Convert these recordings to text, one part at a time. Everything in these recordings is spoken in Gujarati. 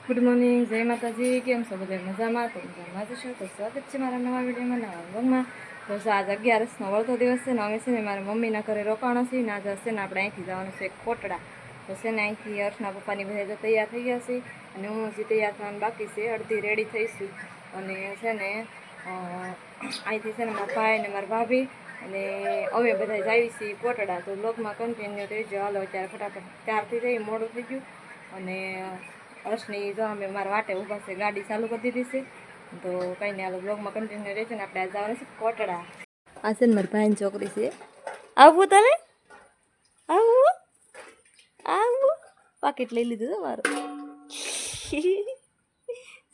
ગુડ મોર્નિંગ, જય માતાજી. કેમ છો બધા? મજામાં? તો મજામાં જ છો. તો સ્વાગત છે મારા નવા વિડીયોમાં, નવા વ્લોગમાં. તો આજ 11નો વળતો દિવસ છે ને અમે છે ને મારા મમ્મીના ઘરે રોકાણો છે ને આજે છે ને આપણે અહીંથી જવાનું છે કોટડા. તો છે ને અહીંથી હર્ષના પપ્પાની બધા તૈયાર થઈ ગયા છે અને હું હજી તૈયાર થવાનું બાકી છે, અડધી રેડી થઈશું. અને છે ને અહીંથી છે ને મારા ભાઈ અને મારા ભાભી અને અમે બધા જઈએ છીએ કોટડા. તો બ્લોગમાં કન્ટિન્યુ રહેજો. હાલો અત્યારે ફટાફટ તૈયાર થઈ જઈએ, મોડું થઈ ગયું. અને હર્ષની જો અમે મારા વાટે ઊભા છે, ગાડી ચાલુ કરી દીધી છે. તો કંઈ નહીં, હાલો બ્લોગમાં કન્ટિન્યુ રહેશે ને આપણે આ જવાનું છે કોટડા. આ છે ને મારી ભાઈની છોકરી છે. આવું તારે આવું આવું પાકીટ લઈ લીધું છે મારું.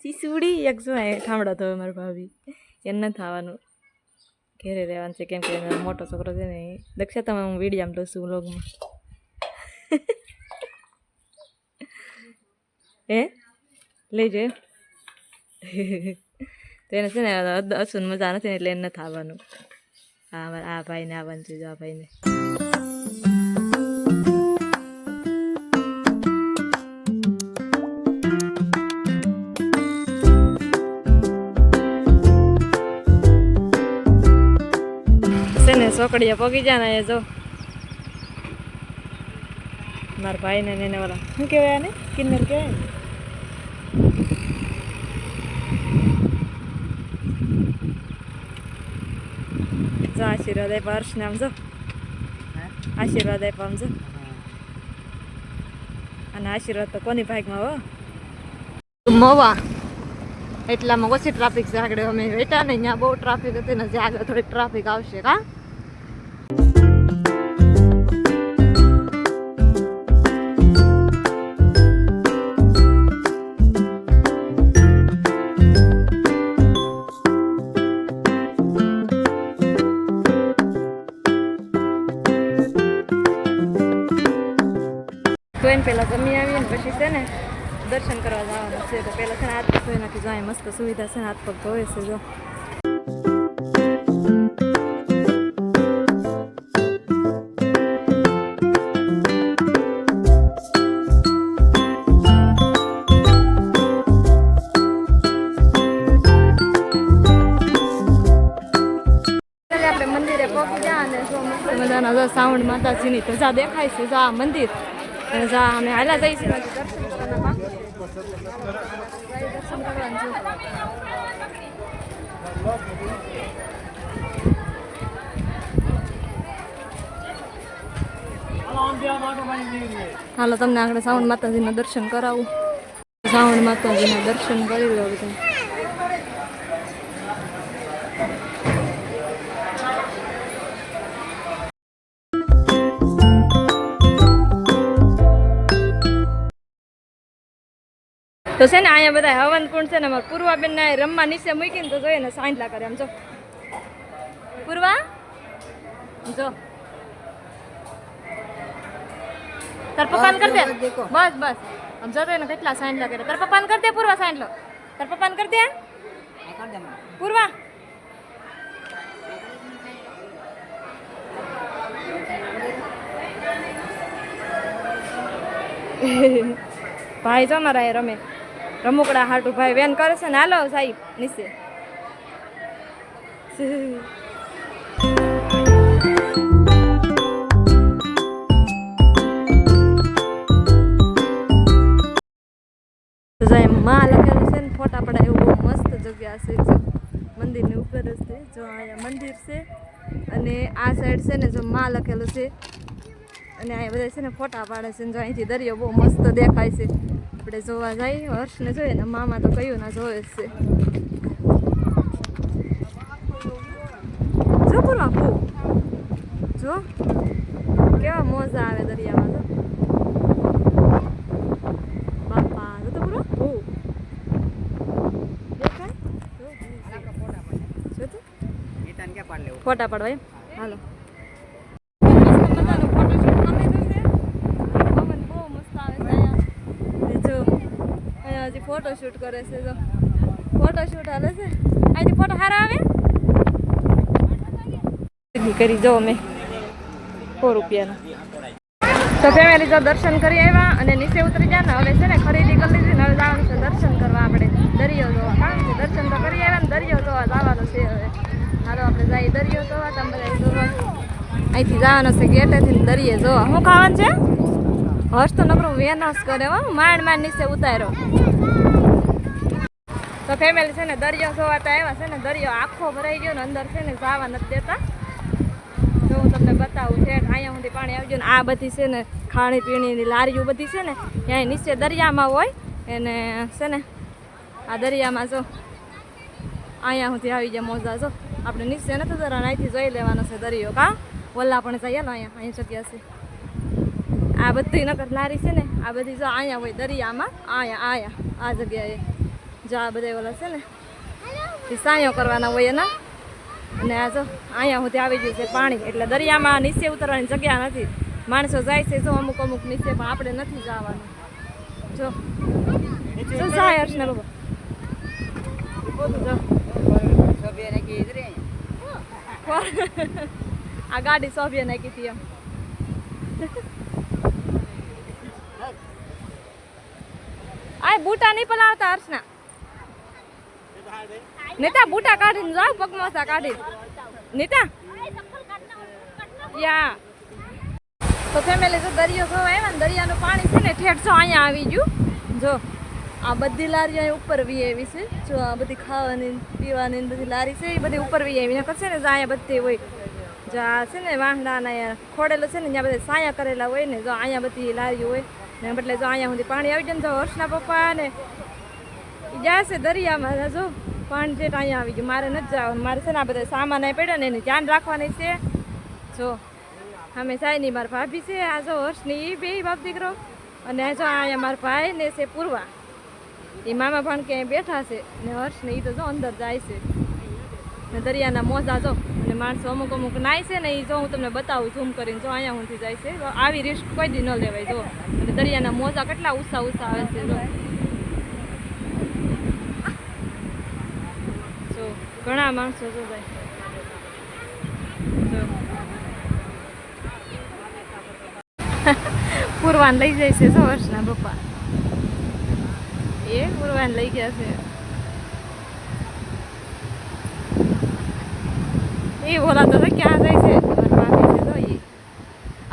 સીસુડી એક જો ઠામડા તો મારા ભાભી એને નથી આવવાનું, ઘેરે રહેવાનું છે કેમ કે મોટો છોકરો છે ને. દક્ષા તમે હું વિડીયામાં લઉં છું વ્લોગમાં. હે લઈ જાય તો એને છે ને અસુન મજા નથી ને એટલે એને નથી આવવાનું. હા આ ભાઈને આવવાનું છે, જો આ ભાઈને. છે ને ચોકડીયા પગી જાય ને એ જો મારા ભાઈને એને ઓલા શું કહેવાય આને કિન્નર કહેવાય ને. જો આશીર્વાદ આપ્યા હર્ષને, આમ જો આશીર્વાદ આપ્યા આમ જો. અને આશીર્વાદ તો કોની ભાગમાં હો. મવા એટલામાં ઓછી ટ્રાફિક છે. આગળ અમે વેટા ને ત્યાં બહુ ટ્રાફિક હતી ને, જે આગળ થોડીક ટ્રાફિક આવશે. કા તો એને પહેલાં જમી આવીએ ને પછી છે ને દર્શન કરવા જવાનું છે. તો પહેલાં છે ને હાથ પગ ધોઈ નાખી જાય, મસ્ત સુવિધા છે ને હાથ પગ ધોવે છે. જો આપણે મંદિરે પહોંચી ગયા અને જો મસ્ત મજાના જો સાઉન્ડ માતાજીની ધજા દેખાય છે. જો આ મંદિર અને જા અમે હાલા જઈશું દર્શન કરવાના. દર્શન કરવાનું છે. હાલો તમને આગળ સાઉન્ડ માતાજીના દર્શન કરાવું. સાઉન્ડ માતાજીના દર્શન કરી લો બધા. તો છે ને અહીંયા બધા હવન કુંડ છે ને અમારા પૂર્વાબેન ને રમવા નીચે મૂકીને તો જોઈએ ને સાંજલા કરે. આમ જો પૂર્વા જો તાર પપ્પાને કરી દે. બસ બસ આમ જતો ને કેટલા સાંજલા કરે. તાર પપ્પાને કરી દે પૂર્વા સાંજલો. તાર પપ્પાને કરી દે પૂર્વા. ભાઈ જો મારા એ રમે રમુકડા હાટું ભાઈ વેન કરે છે ને. હાલો સાહેબ નીચે. માં લખેલું છે ને ફોટા પડાય એવું બહુ મસ્ત જગ્યા છે. જો મંદિરની ઉપર જ છે. જો અહીંયા મંદિર છે અને આ સાઈડ છે ને જો માં લખેલું છે અને અહીંયા બધા છે ને ફોટા પાડે છે. જો અહીંથી દરિયો બહુ મસ્ત દેખાય છે. આપણે જોવા જઈએ હર્ષને જોઈએ ને મામા તો કયું ના જોવે જ છે. જો પૂરા બહુ જો કેવા મોજા આવે દરિયામાં. જો બાપા જો તો પૂરો બહુ દેખાય. ફોટા પાડવા એમ હાલો. ફોટોશૂટ કરે છે. જો ફોટોશૂટ હાલે છે. અહીંથી ફોટો સારા આવે કરી જો અમે 100 રૂપિયાનો. તો ફેમિલી જો દર્શન કરી આવ્યા અને નીચે ઉતરી ગયા ને હવે છે ને ખરીદી કરી લીધી ને હવે જવાનું છે અહીંથી જવાનો છે ગેટેથી દરિયે જો શું ખાવાનું છે હર્ષ તો નકરું વેનસ કરે હો માંડ નીચે ઉતાર્યો તો ફેમિલી છે ને દરિયો જોવાતા આવ્યા છે ને દરિયો આખો ભરાઈ ગયો ને અંદર છે ને જવા નથી દેતા જો હું તમને બતાવું છે અહીંયા સુધી પાણી આવી ગયું ને આ બધી છે ને ખાણી પીણીની લારીઓ બધી છે ને ત્યાં નીચે દરિયામાં હોય એને છે ને આ દરિયામાં જો અહીંયા સુધી આવી જાય મોજા જો આપણે નીચે નથી જરા અહીંથી જોઈ લેવાનો છે દરિયો કા ઓલા પણ જઈએ ને અહીંયા જગ્યા છે આ બધી નકર લારી છે ને આ બધી જો અહીંયા હોય દરિયામાં આયા આ જગ્યાએ જો આ બધા ઓલા છે ને એ સાયો કરવાના હોય એના અને આ જો અહીંયા સુધી આવી ગયું છે પાણી એટલે દરિયામાં નીચે ઉતરવાની જગ્યા નથી માણસો જાય છે જો અમુક નીચે પણ આપણે નથી જવાનું જો શું જાય હર્ષને બાબા આ ગાડી સોભ્ય નાખી હતી એમ આ બૂટા નહીં પલાવતા હર્ષના નીતા બૂટા કાઢીને જાવ પગમોસા કાઢી નીતા યા તો ફેમિલી જો દરિયો જોવા આવ્યા ને દરિયાનું પાણી છે ને ઠેઠ જો અહીંયા આવી ગયું જો આ બધી લારી અહીં ઉપર વી આવી છે જો આ બધી ખાવાની પીવાની બધી લારી છે એ બધી ઉપર વી આવી નકર છે ને અહીંયા બધી હોય જો આ છે ને વાહડાના ખોડેલો છે ને ત્યાં બધા સાયા કરેલા હોય ને જો અહીંયા બધી લારીઓ હોય ને બદલે જો અહીંયા સુધી પાણી આવી જાય ને તો હર્ષના પપ્પા ને જાય છે દરિયામાં જો પાણી જેટ અહીંયા આવી ગયું મારે નથી જવાનું મારે છે ને આ બધા સામાન અહીં પડ્યો ને એની ધ્યાન રાખવાની છે જો અમે સાયની મારા ભાભી છે આ જો હર્ષની એ બે બાપ દીકરો અને આ જો અહીંયા મારા ભાઈ ને છે પૂર્વા એ મામા પણ ક્યાંય બેઠા છે ને હર્ષ ને એ તો જો અંદર જાય છે ને દરિયાના મોજા જો અને માણસો અમુક નાય છે ને એ જો હું તમને બતાવું ઝૂમ કરીને જો અહીંયા સુધી જાય છે તો આવી રિસ્ક કોઈ દી ન લેવાય જો અને દરિયાના મોજા કેટલા ઉષા આવે છે જો ઘણા માણસો જો જાય પૂરવાન લઈ જાય છે 100 વર્ષના પપ્પા એ પૂરવાન લઈ ગયા છે એ બોલા તો ક્યાં જાય છે તો એ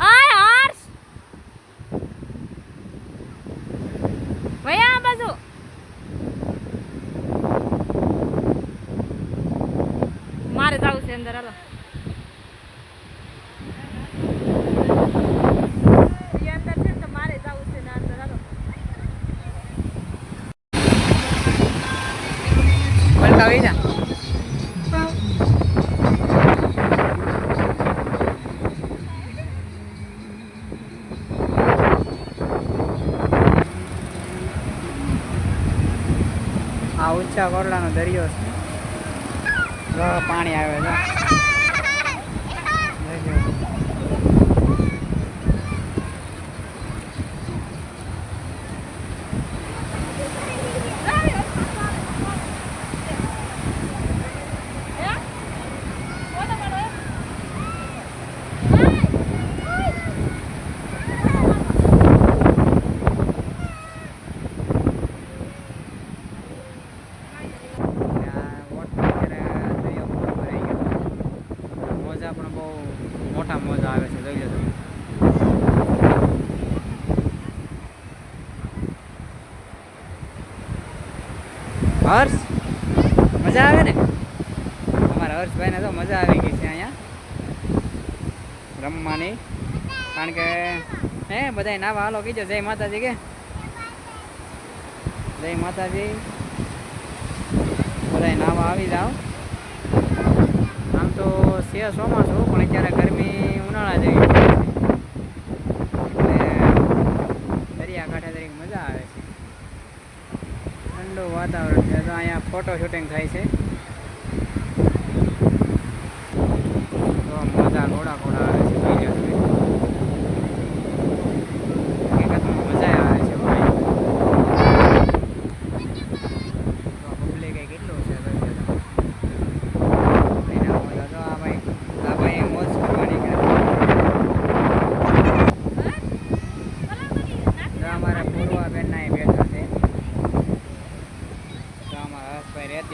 આય હર્ષ ભૈયા બાજુ મારે જવું છે અંદર હાલો આ ઊંચા કોરડાનો દરિયો છે પાણી આવે છે મોટા મોજા આવે છે જોઈ લો હર્ષ મજા આવે ને અમારા હર્ષભાઈને તો મજા આવી ગઈ છે અહીંયા રમવાની કારણ કે હે બધા નાવા હાલો કીધો જય માતાજી કે જય માતાજી બધા નાવા આવી જાઓ આમ તો છે ચોમાસું પણ અત્યારે ગરમી ઉનાળા જેવી એટલે દરિયાકાંઠે તરીકે મજા આવે છે ઠંડુ વાતાવરણ છે તો અહીંયા ફોટો શૂટિંગ થાય છે તો મજા ઘોડા ઘોડા આવે છે જોઈ લો હકીકતમાં મજા આવે છે તો પબ્લિક કેટલું છે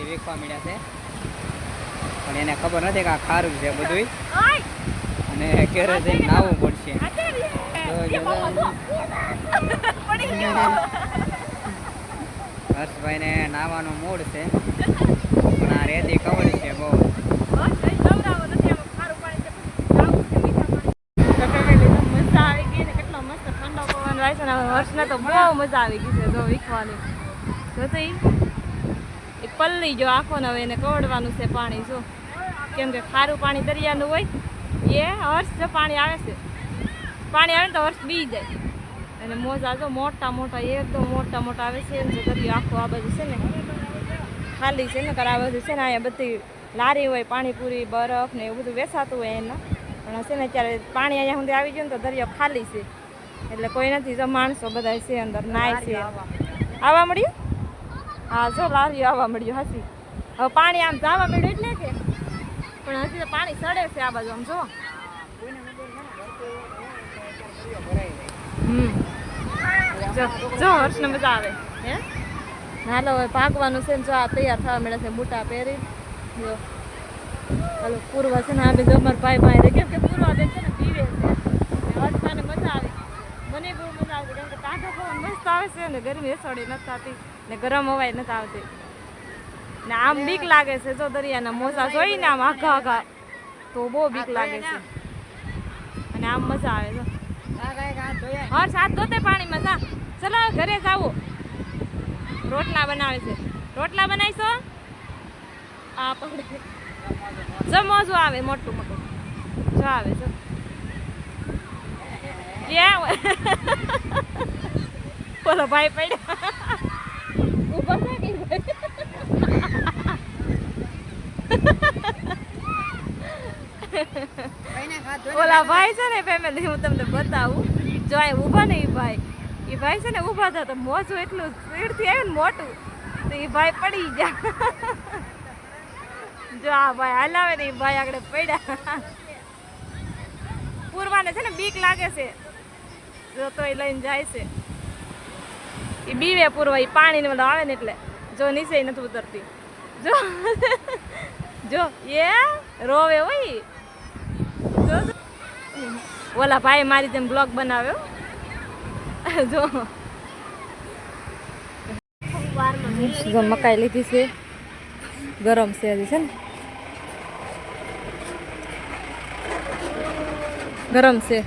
વેખવા મળ્યા છે પણ એને ખબર નથી કે આ ખારું છે બધું ને ઘરે જઈને નાહવું પડશે હર્ષભાઈને નાહવાનો મૂડ છે પણ આ રેતી કવડ છે બહુ વર્ષને તો બહુ મજા આવી ગઈ છે જો વીખવાની જોતી એ પલ્લી જો આખો ને હવે એને કવડવાનું છે પાણી જો કેમ કે ખારું પાણી દરિયાનું હોય એ હર્ષ જો પાણી આવે છે ને તો હર્ષ બી જાય અને મોજા જો મોટા મોટા એકદમ મોટા મોટા આવે છે ને જો દરિયો આખો આ બાજુ છે ને ખાલી છે ને આ બાજુ છે ને અહીંયા બધી લારી હોય પાણીપુરી બરફ ને એવું બધું વેચાતું હોય એના પણ છે ને અત્યારે પાણી અહીંયા સુધી આવી ગયું ને તો દરિયો ખાલી છે એટલે કોઈ નથી જો માણસો બધા છે અંદર નાય છે આવવા મળ્યું હા જો લારીઓ આવવા મળ્યું હાસી હવે પાણી આમ જવા મળ્યું એટલે કે પણ હજી તો પાણી સડે છે આ બાજુ આમ જો જો હર્ષને મજા આવે હે હાલો હવે ભાગવાનું છે ને જો આ તૈયાર થવા મળે છે બૂટા પહેરી જો હાલો પૂર્વા છે ને આ બધું અમારા ભાઈ ભાઈ કેમ કે પૂર્વા બેન છે ને પીવે છે હર્ષને મજા આવે મને બહુ મજા આવતી કેમ કે તાજા પવન મસ્ત આવે છે ને ગરમી એસોડી નથી થતી ને ગરમ હવાય નથી આવતી ને આમ બીક લાગે છે જો દરિયાના મોજા જોઈને આમ આઘા આઘા તો બહુ બીક લાગે છે અને આમ મજા આવે છે હર સાથ ધોતે પાણીમાં જા ચલો ઘરે જાવો રોટલા બનાવે છે રોટલા બનાવીશો આ પકડે જો મોજું આવે મોટું મોટું જો આવે જો બોલો ભાઈ પડ્યા ઉપર છે ઓલા ભાઈ છે ને ફેમિલી હું તમને બતાવું જો આ ઊભા ને એ ભાઈ છે ને ઊભા હતા તો મોજું એટલું સ્પીડથી આવ્યું ને મોટું તો એ ભાઈ પડી ગયા જો આ ભાઈ હલાવે ને એ ભાઈ આગળ પડ્યા પૂરવાને છે ને બીક લાગે છે જો તો એ લઈને જાય છે એ બીવે પૂરવા એ પાણી ને આવે ને એટલે જો નીચે નથી ઉતરતી જો જો એ રોવે હોય જો ઓલા ભાઈ મારી જેમ બ્લોગ બનાવ્યો જો મકાઈ લીધી છે ગરમ છે હજી છે ને ગરમ છે